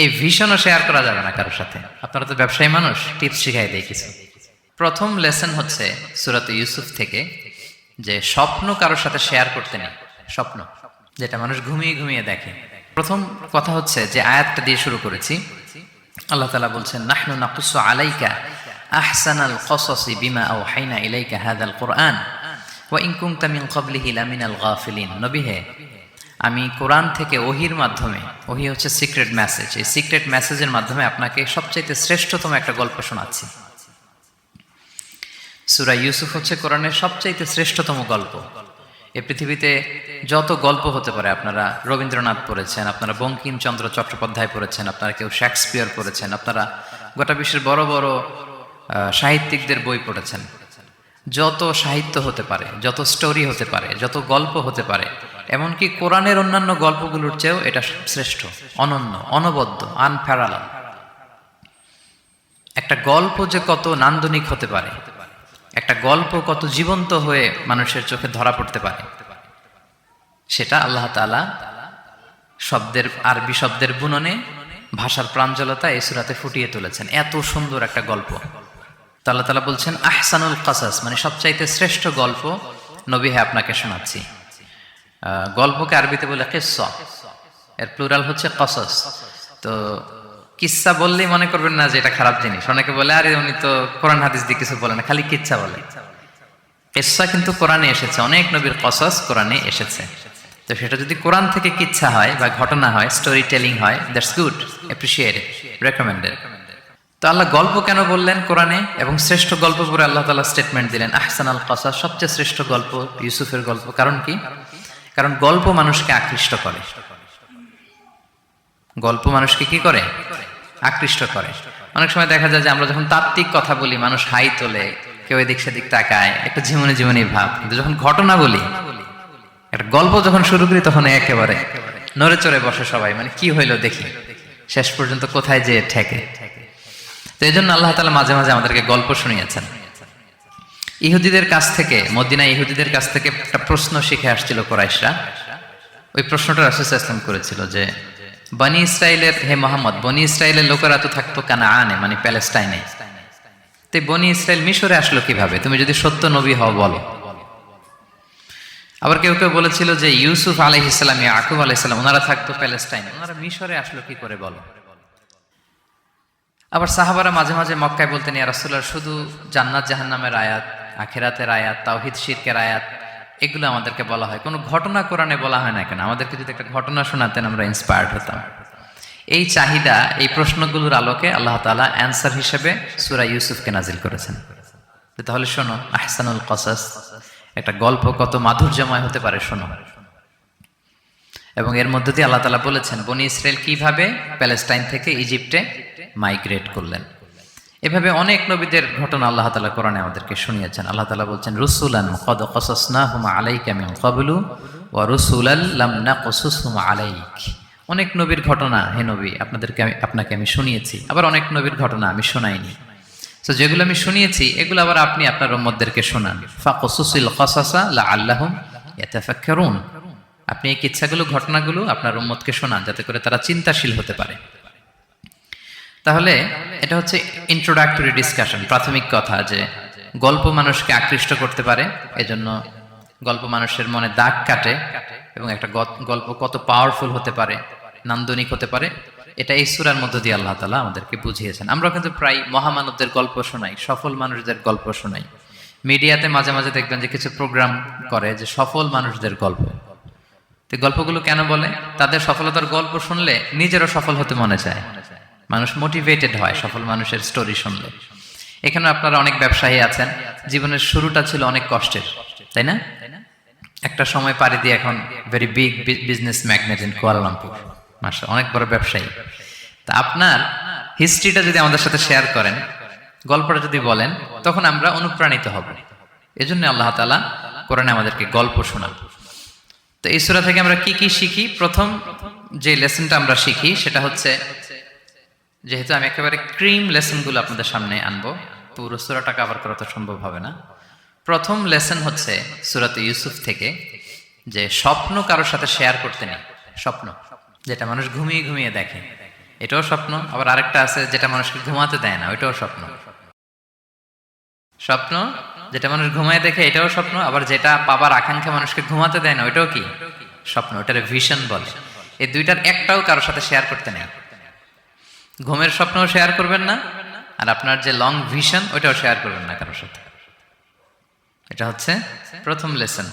এই ভিশনও শেয়ার করা যাবে না কারোর সাথে। আপনারা তো ব্যবসায়ী মানুষ, টিপস শিখাই দেয় কিছু। প্রথম লেসন হচ্ছে সূরাত ইউসুফ থেকে যে স্বপ্ন কারোর সাথে শেয়ার করতে নেই। স্বপ্ন যেটা মানুষ ঘুমিয়ে ঘুমিয়ে দেখে। প্রথম কথা হচ্ছে যে আয়াতটা দিয়ে শুরু করেছি, আল্লাহ তাআলা বলছেন নাহনু নাকুসু আলাইকা আহসানাল কসসি বিমা আওহাইনা ইলাইকা হাযাল কুরআন ওয়া ইন কুনতা মিন ক্বাবলিহি লামিনাল গাফিলিন। নবী হে, আমি কোরআন থেকে ওহির মাধ্যমে, ওহি হচ্ছে সিক্রেট মেসেজ, এই সিক্রেট মেসেজের মাধ্যমে আপনাকে সবচাইতে শ্রেষ্ঠতম একটা গল্প শোনাচ্ছি। সূরা ইউসুফ হচ্ছে কোরআনের সবচাইতে শ্রেষ্ঠতম গল্প। এই পৃথিবীতে যত গল্প হতে পারে, আপনারা রবীন্দ্রনাথ পড়েছেন, আপনারা বঙ্কিমচন্দ্র চট্টোপাধ্যায় পড়েছেন, আপনারা কেউ শেক্সপিয়ার পড়েছেন, আপনারা গোটা বিশ্বের বড় বড় সাহিত্যিকদের বই পড়েছেন। যত সাহিত্য হতে পারে, যত স্টোরি হতে পারে, যত গল্প হতে পারে, এমনকি কোরআনের অন্যান্য গল্পগুলোর চেয়েও এটা শ্রেষ্ঠ, অনন্য, অনবদ্য, আনপ্যারালাল। একটা গল্প যে কত নান্দনিক হতে পারে, একটা গল্প কত জীবন্ত হয়ে মানুষের চোখে ধরা পড়তে পারে, সেটা আল্লাহ তাআলা শব্দের, আরবি শব্দের বুননে, ভাষার প্রাঞ্জলতা এই সূরাতে ফুটিয়ে তুলেছেন। এত সুন্দর একটা গল্প আল্লাহ তাআলা বলছেন আহসানুল কাসাস, মানে সবচাইতে শ্রেষ্ঠ গল্প নবী হে আপনাকে শোনাচ্ছি। গল্পকে আরবিতে বলে কিসসা, এর প্লুরাল হচ্ছে কসস। তো কিসসা বললেই মনে করবেন না যে এটা খারাপ জিনিস। অনেকে বলে আরে উনি তো কোরআন হাদিস দিয়ে কিছু বলে না, খালি কিচ্ছা বলে। কিসসা কিন্তু কোরআনে এসেছে, অনেক নবীর কসস কোরআনে এসেছে। তো সেটা যদি কোরআন থেকে কিচ্ছা হয় বা ঘটনা হয়, স্টোরি টেলিং হয়, দ্যাটস গুড, অ্যাপ্রিশিয়েটেড, রেকমেন্ডেড। তো আল্লাহ গল্প কেন বললেন কোরআনে, এবং শ্রেষ্ঠ গল্প পরে আল্লাহ তাআলা স্টেটমেন্ট দিলেন আহসানাল কাসাস, সবচেয়ে শ্রেষ্ঠ গল্প ইউসুফের গল্প। কারণ কি? কারণ গল্প মানুষকে আকৃষ্ট করে। গল্প মানুষকে কি করে? আকৃষ্ট করে। অনেক সময় দেখা যায় যে আমরা যখন তাত্ত্বিক কথা বলি, মানুষ হাই তোলে, কেউ এদিক সেদিক তাকায়, একটা ঝিমুনি ঝিমুনি ভাব। কিন্তু যখন ঘটনা বলি, একটা গল্প যখন শুরু করি, তখন একেবারে নড়ে চড়ে বসে সবাই, মানে কি হইলো দেখি, শেষ পর্যন্ত কোথায় যে ঠেকে। তো এই জন্য আল্লাহ তাআলা মাঝে মাঝে আমাদেরকে গল্প শুনিয়েছেন। ইহুদিদের কাছ থেকে, মদিনা ইহুদিদের কাছ থেকে একটা প্রশ্ন শিখে আসছিল কুরাইশরা। ওই প্রশ্নটা রাসূল সাল্লাল্লাহু আলাইহি ওয়াসাল্লাম করেছিল যে বনি ইসরাইলের, হে মুহাম্মদ, বনি ইসরাইলের লোকেরা তো থাকতো কানাআনে, মানে প্যালেস্টাইনে, তো বনি ইসরাইল মিশরে আসলো কিভাবে? তুমি যদি সত্য নবী হও বলো। আবার কেউ কেউ বলেছিল যে ইউসুফ আলাইহিস সালাম, ইয়াকুব আলাইহিস সালাম, ওনারা থাকতো প্যালেস্টাইনে, ওনারা মিশরে আসলো কি করে বলো। আবার সাহাবারা মাঝে মাঝে মক্কায় বলতেন, ইয়া রাসূলুল্লাহ, শুধু জান্নাত জাহান্নামের আয়াত, আখিরাতের আয়াত, তাওহীদ শিরকের আয়াত, এগুলো আমাদেরকে বলা হয়, কোনো ঘটনা কোরআনে বলা হয় না কেন? আমাদেরকে যদি একটা ঘটনা শোনাতেন আমরা ইন্সপায়ার্ড হতাম। এই চাহিদা, এই প্রশ্নগুলোর আলোকে আল্লাহ তাআলা অ্যানসার হিসেবে সূরা ইউসুফকে নাজিল করেছেন। তাহলে শোনো, আহসানুল কসাস, একটা গল্প কত মাধুর্যময় হতে পারে শোনো। এবং এর মধ্যে দিয়ে আল্লাহ তাআলা বলেছেন বনি ইসরাইল কিভাবে প্যালেস্টাইন থেকে ইজিপ্টে মাইগ্রেট করলেন। এভাবে অনেক নবীদের ঘটনা আল্লাহ তাআলা কোরআনে আমাদেরকে শুনিয়েছেন। আল্লাহ তাআলা বলছেন রুসুলান কদ কসাসনাহুম আলাইকা মিন ক্বাবলু ওয়া রুসুলাল লাম নাকসুসহুম আলাইক। অনেক নবীর ঘটনা হে নবী আপনাকে আমি শুনিয়েছি, আবার অনেক নবীর ঘটনা আমি শোনাইনি। তো যেগুলো আমি শুনিয়েছি এগুলো আবার আপনি আপনার উম্মতদেরকে শোনান। ফাকসুসিল কসাসা লাআল্লাহুম ইয়াতাফাক্কারুন। আপনি এই কিচ্ছাগুলো, ঘটনাগুলো আপনার উম্মতকে শোনান, যাতে করে তারা চিন্তাশীল হতে পারে। তাহলে এটা হচ্ছে ইন্ট্রোডাক্টরি ডিসকাশন, প্রাথমিক কথা, যে গল্প মানুষকে আকৃষ্ট করতে পারে, এজন্য গল্প মানুষের মনে দাগ কাটে, এবং একটা গল্প কত পাওয়ারফুল হতে পারে, নান্দনিক হতে পারে, এটা এই সূরার মধ্য দিয়ে আল্লাহ তাআলা আমাদেরকে বুঝিয়েছেন। আমরা কিন্তু প্রায় মহামানবদের গল্প শোনাই, সফল মানুষদের গল্প শোনাই। মিডিয়াতে মাঝে মাঝে দেখবেন যে কিছু প্রোগ্রাম করে যে সফল মানুষদের গল্প। তো গল্পগুলো কেন বলে? তাদের সফলতার গল্প শুনলে নিজেরও সফল হতে মনে চায়, মানুষ মোটিভেটেড হয় সফল মানুষের স্টোরি শুনলে। এখানে আপনারা অনেক ব্যবসায়ী আছেন, জীবনের শুরুটা ছিল অনেক কষ্টের, তাই না? একটা সময় পাড়ি দিয়ে এখন very big business magnate in Kuala Lumpur, মাশাআল্লাহ, অনেক বড় ব্যবসায়ী। তা আপনার হিস্ট্রিটা যদি আমাদের সাথে শেয়ার করেন, গল্পটা যদি বলেন, তখন আমরা অনুপ্রাণিত হব। এজন্য আল্লাহ তাআলা কোরআনে আমাদেরকে গল্প শোনান। তো এই সূরা থেকে আমরা কি কি শিখি? প্রথম যে লেসনটা আমরা শিখি সেটা হচ্ছে, যেহেতু আমি একেবারে ক্রিম লেসনগুলো আপনাদের সামনে আনবো, পুরো সূরাটা কভার করা তো সম্ভব হবে না। প্রথম লেসন হচ্ছে সূরাত ইউসুফ থেকে যে স্বপ্ন কারোর সাথে শেয়ার করতে নেই। স্বপ্ন যেটা মানুষ ঘুমিয়ে ঘুমিয়ে দেখে, এটাও স্বপ্ন। আবার আরেকটা আছে যেটা মানুষকে ঘুমাতে দেয় না, ওইটাও স্বপ্ন। স্বপ্ন যেটা মানুষ ঘুমায় দেখে, এটাও স্বপ্ন। আবার যেটা পাবার আকাঙ্ক্ষা মানুষকে ঘুমাতে দেয় না, ওইটাও কি স্বপ্ন। ওটারে ভিশন বলে। এই দুইটার একটাও কারোর সাথে শেয়ার করতে নেই। ঘুমের স্বপ্নও শেয়ার করবেন না, আর আপনার যে লং ভিশন ওইটাও শেয়ার করবেন না কারোর সাথে। এটা হচ্ছে প্রথম লেসন,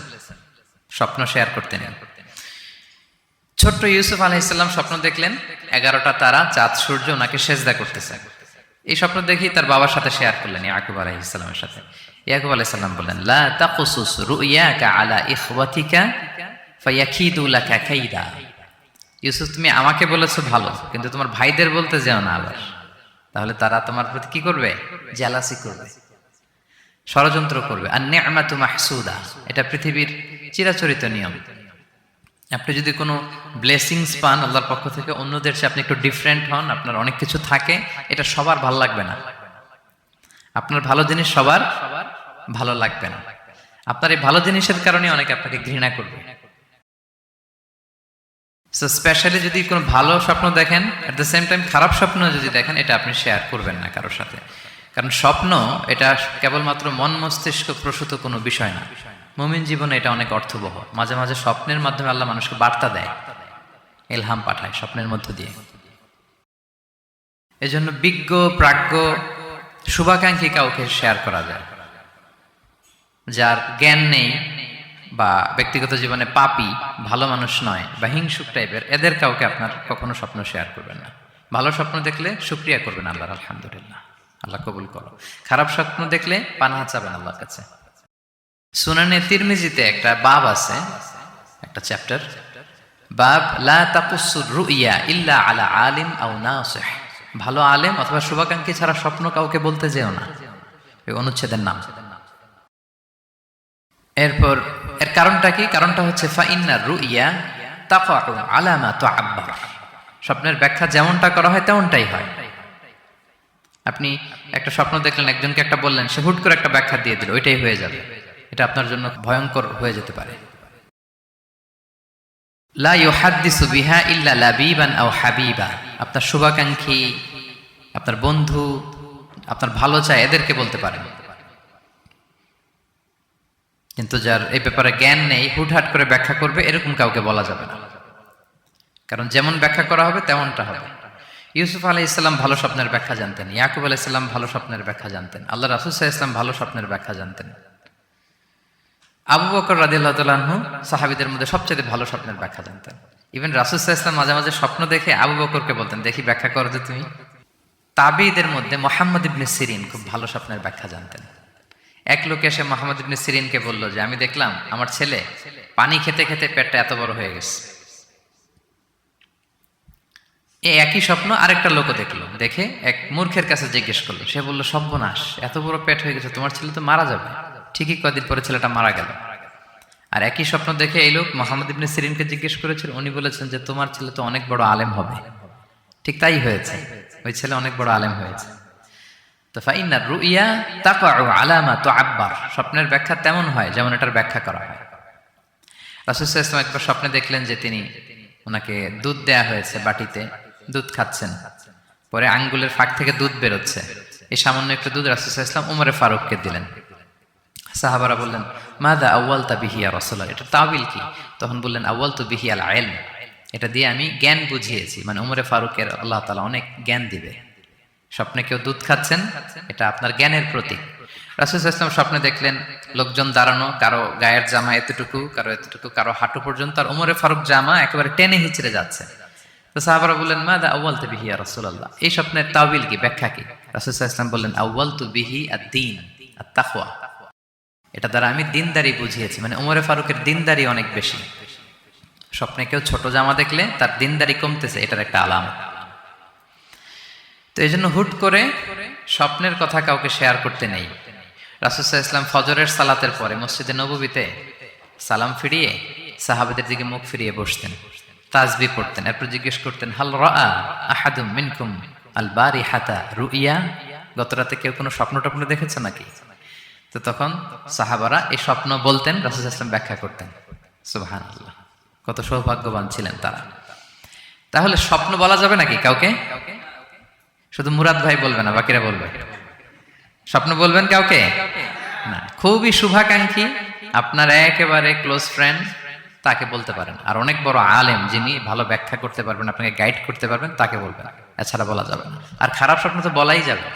স্বপ্ন শেয়ার করতে নেই। ছোট্ট ইউসুফ আলাইহিসসালাম স্বপ্ন দেখলেন 11টা তারা, চাঁদ, সূর্য ওনাকে সেজদা করতেছে। এই স্বপ্ন দেখি তার বাবার সাথে শেয়ার করলেন, ইয়াকুব আলাইহিসসালামের সাথে। ইয়াকুব আলাইহিসসালাম বললেন, লা তাকুসুস রুইয়াকা আলা ইখওয়াতিকা ফায়াকিদু লাকা কাইদা। ইউসুফ, তুমি আমাকে বলেছো ভালো, কিন্তু তোমার ভাইদের বলতে যেও না আবার, তাহলে তারা তোমার প্রতি কি করবে? জেলাসি করবে, ষড়যন্ত্র করবে। আর নি'মাতু মাহসুদা, এটা পৃথিবীর চিরাচরিত নিয়ম। আপনি যদি কোনো ব্লেসিংস পান আল্লাহর পক্ষ থেকে, অন্যদের চেয়ে আপনি একটু ডিফারেন্ট হন, আপনার অনেক কিছু থাকে, এটা সবার ভালো লাগবে না। আপনার ভালো জিনিস সবার ভালো লাগবে না। আপনার এই ভালো জিনিসের কারণে অনেকে আপনাকে ঘৃণা করবে। সো স্পেশালি যদি কোনো ভালো স্বপ্ন দেখেন, এট দ্য সেম টাইম খারাপ স্বপ্ন যদি দেখেন, এটা আপনি শেয়ার করবেন না কারোর সাথে। কারণ স্বপ্ন এটা কেবলমাত্র মন মস্তিষ্ক প্রসূত কোনো বিষয় না। মুমিন জীবনে এটা অনেক অর্থবহ। মাঝে মাঝে স্বপ্নের মাধ্যমে আল্লাহ মানুষকে বার্তা দেয়, ইলহাম পাঠায় স্বপ্নের মধ্য দিয়ে। এজন্য বিজ্ঞ, প্রাজ্ঞ, শুভাকাঙ্ক্ষী কাউকে শেয়ার করা যায়। যার জ্ঞান নেই বা ব্যক্তিগত জীবনে পাপী, ভালো মানুষ নয় বা হিংসুক টাইপের, এদের কাউকে আপনার কখনো স্বপ্ন শেয়ার করবেন না। ভালো স্বপ্ন দেখলে শুকরিয়া করবেন আল্লাহর, আলহামদুলিল্লাহ, আল্লাহ কবুল করো। খারাপ স্বপ্ন দেখলে পানাহা চাবেন আল্লাহর কাছে। সুনানে তিরমিজিতে একটা বাব আছে, একটা চ্যাপ্টার, বাব লা তাকুসুর রুইয়া ইল্লা আলা আলিম আও নাসিহ। ভালো আলেম অথবা শুভাকাঙ্ক্ষী ছাড়া স্বপ্ন কাউকে বলতে যেও না, এই অনুচ্ছেদের নাম। এরপর এর কারণটা কি? কারণটা হচ্ছে ফাইন্নার রুইয়া তাকাউ আলা মা তুআব্বার। স্বপ্নের ব্যাখ্যা যেমনটা করা হয় তেমনটাই হয়। আপনি একটা স্বপ্ন দেখলেন, একজনকে একটা বললেন, সে হুট করে একটা ব্যাখ্যা দিয়ে দিল, ওইটাই হয়ে যাবে। এটা আপনার জন্য ভয়ঙ্কর হয়ে যেতে পারে। লা ইউহাদ্দিসু বিহা ইল্লা লাবিবান আও হাবিবা। আপনার শুভাকাঙ্ক্ষী, আপনার বন্ধু, আপনার ভালো চায়, এদেরকে বলতে পারেন। কিন্তু যার এই ব্যাপারে জ্ঞান নেই, হুটহাট করে ব্যাখ্যা করবে, এরকম কাউকে বলা যাবে না। কারণ যেমন ব্যাখ্যা করা হবে তেমনটা হবে। ইউসুফ আলাইহিসসালাম ভালো স্বপ্নের ব্যাখ্যা জানতেন, ইয়াকুব আলাইহিসসালাম ভালো স্বপ্নের ব্যাখ্যা জানতেন, আল্লাহ রাসূল সাল্লাল্লাহু আলাইহি ওয়াসাল্লাম ভালো স্বপ্নের ব্যাখ্যা জানতেন। আবু বকর রাদিয়াল্লাহু তাআলা আনহু সাহাবীদের মধ্যে সবচেয়ে ভালো স্বপ্নের ব্যাখ্যা জানতেন। ইভেন রাসূল সাল্লাল্লাহু আলাইহি ওয়াসাল্লাম মাঝে মাঝে স্বপ্ন দেখে আবু বকরকে বলতেন, দেখি ব্যাখ্যা করো তো তুমি। তাবিঈদের মধ্যে মুহাম্মদ ইবনে সিরিন খুব ভালো স্বপ্নের ব্যাখ্যা জানতেন। এক লোক এসে মুহাম্মদ ইবনে সিরিনকে বলল যে, আমি দেখলাম আমার ছেলে পানি খেতে খেতে পেটটা এত বড় হয়ে গেছে। এই একই স্বপ্ন আরেকটা লোকও দেখলো, দেখে এক মূর্খের কাছে জিজ্ঞেস করলো। সে বলল, সর্বনাশ, এত বড় পেট হয়ে গেছে, তোমার ছেলে তো মারা যাবে। ঠিকই কয়েকদিন পরে ছেলেটা মারা গেল। আর একই স্বপ্ন দেখে এই লোক মুহাম্মদ ইবনে সিরিনকে জিজ্ঞেস করেছিল, উনি বলেছেন যে তোমার ছেলে তো অনেক বড় আলেম হবে। ঠিক তাই হয়েছে, ওই ছেলে অনেক বড় আলেম হয়েছে। তো ফাইন্নার রুইয়া তাকাউ আলা মা তুআব্বার। স্বপ্নের ব্যাখ্যা তেমন হয় যেমন এটার ব্যাখ্যা করা হয়। রাসূল সাল্লাল্লাহু আলাইহি ওয়াসাল্লাম একবার স্বপ্নে দেখলেন যে তিনি, ওনাকে দুধ দেয়া হয়েছে, বাটিতে দুধ খাচ্ছেন, পরে আঙ্গুলের ফাঁক থেকে দুধ বেরোচ্ছে। এই সামান্য একটু দুধ রাসূল সাল্লাল্লাহু আলাইহি ওয়াসাল্লাম উমরে ফারুককে দিলেন। সাহাবারা বললেন, মাযা আউয়ালতা বিহি ইয়া রাসূলুল্লাহ, এটা তাওয়িল কি? তখন বললেন, আউয়ালতু বিহি আল ইলম, এটা দিয়ে আমি জ্ঞান বুঝিয়েছি। মানে উমরে ফারুকের আল্লাহ তাআলা অনেক জ্ঞান দিবে। স্বপ্নে কেউ দুধ খাচ্ছেন, এটা আপনার জ্ঞানের প্রতীক। রাসূল সাল্লাল্লাহু আলাইহি ওয়াসাল্লাম স্বপ্নে দেখলেন লোকজন দাঁড়ানো, কারো গায়ের জামা এতটুকু, কারো এতটুকু, কারো হাঁটু পর্যন্ত, আর উমরে ফারুক জামা একেবারে টেনে হিচড়ে যাচ্ছে। তো সাহাবারা বললেন, মাযা আউয়ালতু বিহি ইয়া রাসূলুল্লাহ, এই স্বপ্নের তাওয়িল কি, ব্যাখ্যা কি? রাসূল সাল্লাল্লাহু আলাইহি ওয়াসাল্লাম বললেন, আউয়ালতু বিহি আদ-দীন আত-তাকওয়া, এটা দ্বারা আমি দিনদারি বুঝিয়েছি। মানে উমরে ফারুকের দিনদারি অনেক বেশি। স্বপ্নে কেউ ছোট জামা দেখলে তার দিনদারি কমতেছে, এটার একটা আলামত। তো এই জন্য হুট করে স্বপ্নের কথা কাউকে শেয়ার করতে নেই। রাসূল সাল্লাল্লাহু আলাইহি ওয়াসাল্লাম ফজরের সালাতের পরে মসজিদে নববীতে সালাম ফিরিয়ে সাহাবাদের দিকে মুখ ফিরিয়ে বসতেন, তাসবিহ পড়তেন। এরপর জিজ্ঞেস করতেন, হাল রাআ আহাদুম মিনকুম আল বারিহাতা রুইয়া, গত রাতে কেউ কোনো স্বপ্ন টপ্ন দেখেছে নাকি? তো তখন সাহাবারা এই স্বপ্ন বলতেন, রাসূল সাল্লাল্লাহু আলাইহি ওয়াসাল্লাম ব্যাখ্যা করতেন। সুবহানাল্লাহ, কত সৌভাগ্যবান ছিলেন তারা। তাহলে স্বপ্ন বলা যাবে নাকি কাউকে? শুধু মুরাদ ভাই বলবে না, বাকিরা বলবে? স্বপ্ন বলবেন কাউকে না। খুবই শুভাকাঙ্ক্ষী, আপনার একেবারে ক্লোজ ফ্রেন্ড, তাকে বলতে পারেন। আর অনেক বড় আলেম, যিনি ভালো ব্যাখ্যা করতে পারবেন, আপনাকে গাইড করতে পারবেন, তাকে বলবেন। এছাড়া বলা যাবে না। আর খারাপ স্বপ্ন তো বলাই যাবে,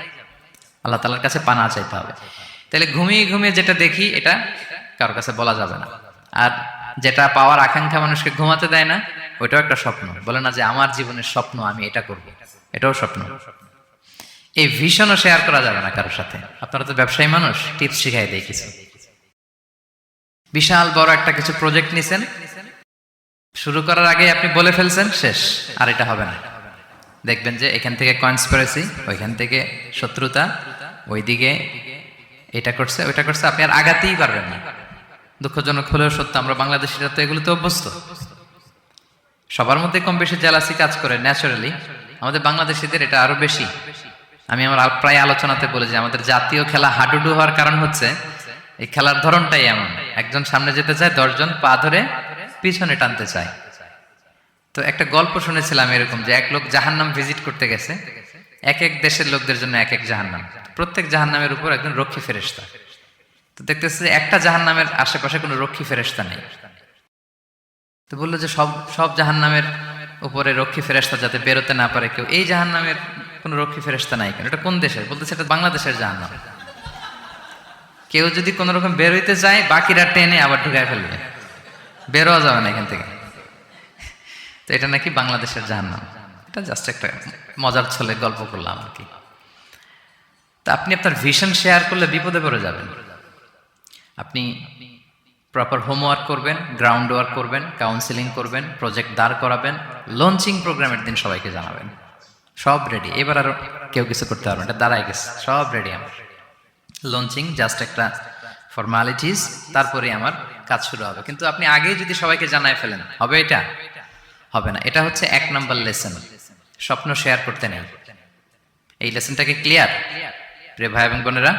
আল্লাহ তাআলার কাছে পানা চাইতে হবে। তাহলে ঘুমিয়ে ঘুমিয়ে যেটা দেখি এটা কারোর কাছে বলা যাবে না। আর যেটা পাওয়ার আকাঙ্ক্ষা মানুষকে ঘুমাতে দেয় না, ওইটাও একটা স্বপ্ন। বলে না যে আমার জীবনের স্বপ্ন আমি এটা করব, এটাও স্বপ্ন। এই ভিশনও শেয়ার করা যাবে না কারোর সাথে। আপনারা তো ব্যবসায়ী মানুষ, টিপস শিখাই দেয় কিছু। বিশাল বড় একটা কিছু প্রজেক্ট নিছেন, শুরু করার আগে আপনি বলে ফেলছেন শেষ, আর এটা হবে না। দেখবেন যে এখান থেকে কনস্পিরেসি, ওইখান থেকে শত্রুতা, ওইদিকে এটা করছে ওইটা করছে, আপনি আর আগাতেই পারবেন না। দুঃখজনক হলেও সত্য, আমরা বাংলাদেশিরা তো এগুলোতে অভ্যস্ত। সবার মধ্যে কম বেশি জেলাসি কাজ করে ন্যাচারালি, আমাদের বাংলাদেশিদের এটা আরো বেশি। আমি আমার প্রায় আলোচনাতে বলি যে আমাদের জাতীয় খেলা হাডুডু হওয়ার কারণ হচ্ছে এই খেলার ধরনটাই এমন। একজন সামনে যেতে চায়, 10 জন পা ধরে পিছনে টানতে চায়। তো একটা গল্প শুনেছিলাম এরকম, যে এক লোক জাহান্নাম ভিজিট করতে গেছে। এক এক দেশের লোকদের জন্য এক এক জাহান্নাম, প্রত্যেক জাহান্নামের উপর একজন রক্ষী ফেরেশতা। তো দেখতেছে যে একটা জাহান্নামের আশেপাশে কোনো রক্ষী ফেরেশতা নেই। তো বললো যে সব জাহান্নামের উপরে রক্ষী ফেরেশতা যাতে বেরোতে না পারে কেউ, এই জাহান্নামের কোনো রক্ষী ফেরেশতা নাই কেন? এটা কোন দেশের? বলতেছে এটা বাংলাদেশের জাহান্নাম। কেউ যদি কোনো রকম বের হইতে চায়, বাকিরা টেনে আবার ঢুকায় ফেলবে, বেরোয়া যাবে না এখান থেকে। তো এটা নাকি বাংলাদেশের জাহান্নাম। এটা জাস্ট একটা মজার ছলে গল্প করলাম আর কি। তা আপনি আপনার ভিশন শেয়ার করলে বিপদে পড়ে যাবেন। আপনি প্রপার হোমওয়ার্ক করবেন, গ্রাউন্ড ওয়ার্ক করবেন, কাউন্সিলিং করবেন, প্রজেক্ট দাঁড় করাবেন, লঞ্চিং প্রোগ্রামের দিন সবাইকে জানাবেন। সব রেডি, এবার আর কেউ কিছু করতে পারবেন, এটা দাঁড়ায় গেছে, সব রেডি আমার। লঞ্চিং জাস্ট একটা ফর্মালিটিস, তারপরে আমার কাজ শুরু হবে। কিন্তু আপনি আগেই যদি সবাইকে জানায় ফেলেন, হবে? এটা হবে না। এটা হচ্ছে 1 নম্বর লেসন, স্বপ্ন শেয়ার করতে নেই। এই লেসনটাকে ক্লিয়ার রে ভাই এবং বোনেরা?